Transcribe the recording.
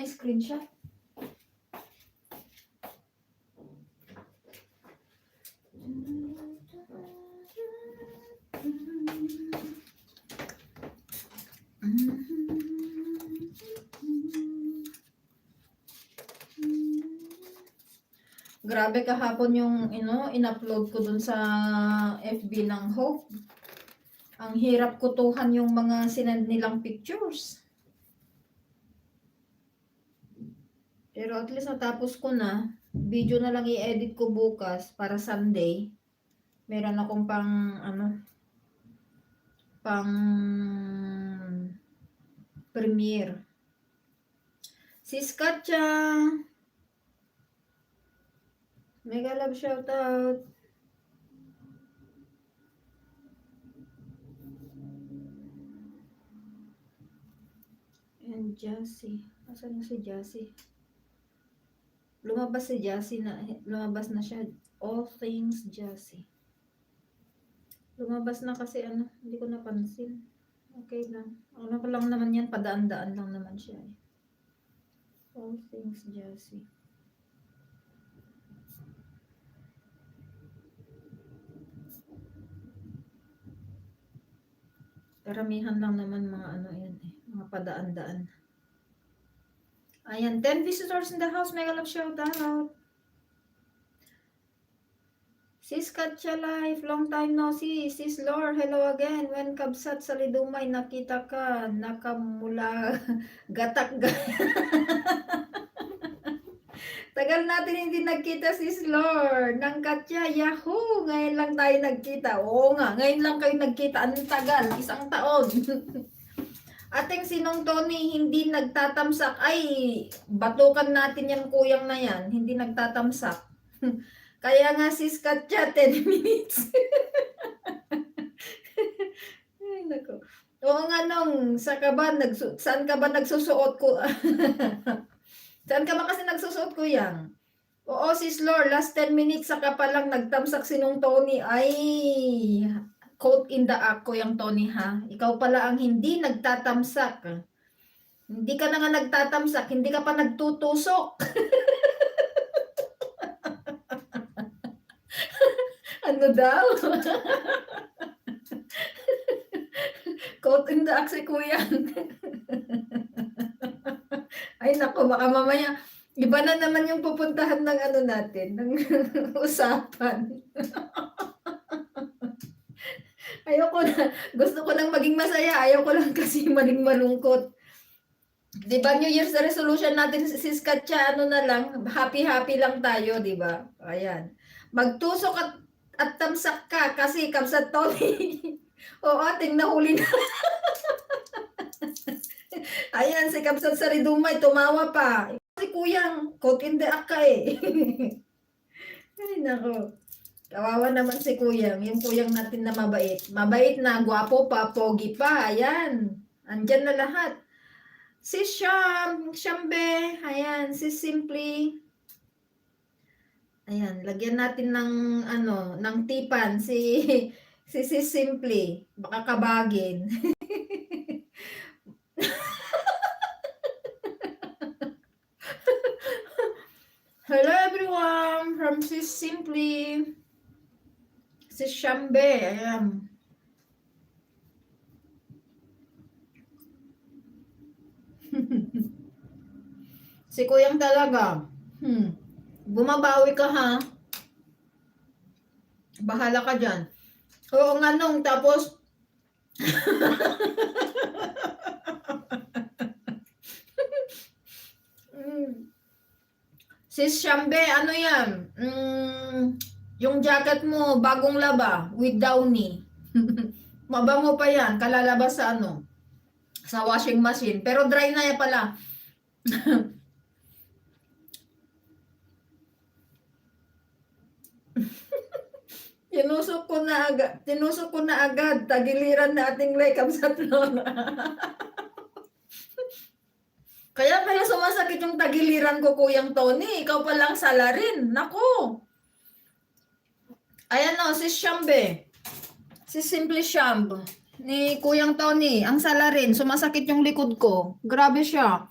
screenshot. Grabe kahapon yung in-upload ko dun sa FB ng Hope. Ang hirap kutuhan yung mga sinend nilang pictures. Pero at least natapos ko na. Video na lang i-edit ko bukas para Sunday. Meron akong pang premiere. Sis Katya, mega love shoutout. And Jassy. Asan na si Jassy? Lumabas si Jassy na. Lumabas na siya. All things Jassy. Lumabas na kasi hindi ko napansin. Okay lang. Ano ko lang naman yan. Padaan-daan lang naman siya eh. All things Jassy. Karamihan lang naman mga yan eh. Mga padaan-daan. Ayan, 10 visitors in the house. Mega love shout out. Sis Katya Life, long time no see. Sis Lore, hello again. When kabsat sa Lidumay, nakita ka, nakamula, gatak. Tagal natin hindi nagkita, Sis Lore. Nang Katya, yahoo! Ngayon lang tayo nagkita. Oo nga, ngayon lang kayo nagkita. Anong tagal? Isang taon. Ating sinong Tony, hindi nagtatamsak. Ay, batukan natin yan kuyang na yan. Hindi nagtatamsak. Kaya nga sis Katya, 10 minutes. Ay, naku. Oo nga nung, saan ka ba nagsusuot ko? Saan ka ba kasi nagsusuot ko yan? Oo sis Lore, last 10 minutes saka pa lang nagtamsak sinong Tony. Ay, quote in the act ko yung Tony ha. Ikaw pala ang hindi nagtatamsak. Hindi ka na nga nagtatamsak, hindi ka pa nagtutusok. Ano daw? Quote in the act si Kuya. Ay nako, baka mamaya iba na naman yung pupuntahan ng natin, ng usapan. Ayoko na, gusto ko lang maging masaya, ayoko lang kasi maging malungkot. Diba New Year's resolution natin, sis Katya, na lang, happy-happy lang tayo, diba? Ayan. Magtusok at tamsak ka kasi kamsat Tony. Oo, ating nahuli na. Ayan, si kamsat sa Ridumay, tumawa pa. Si Kuyang, quote in the act ka eh. Ay, nako. Kawawa naman si Kuyang, yung Kuyang natin na mabait. Mabait na, gwapo pa, pogi pa, ayan. Andyan na lahat. Si Shambe, ayan, si Simply. Ayan, lagyan natin ng ng tipan si Simply. Baka kabagin. Hello everyone, from Sis Simply. Si Shambe, ayan. Si Kuyang talaga. Bumabawi ka ha. Bahala ka dyan. Oo nga nung, tapos Sis Shambe, ano yan? Yung jacket mo, bagong laba, with downy. Mabango pa yan, kalalabas sa sa washing machine. Pero dry na yan pala. Tinusok ko na agad. Tagiliran na ating kamsat Lola. Kaya sumasakit yung tagiliran ko, Kuyang Tony. Ikaw palang salarin. Nako. Ayan o, si Shambe. Si Simply Shamb. Ni Kuyang Tony. Ang salarin. Sumasakit yung likod ko. Grabe siya.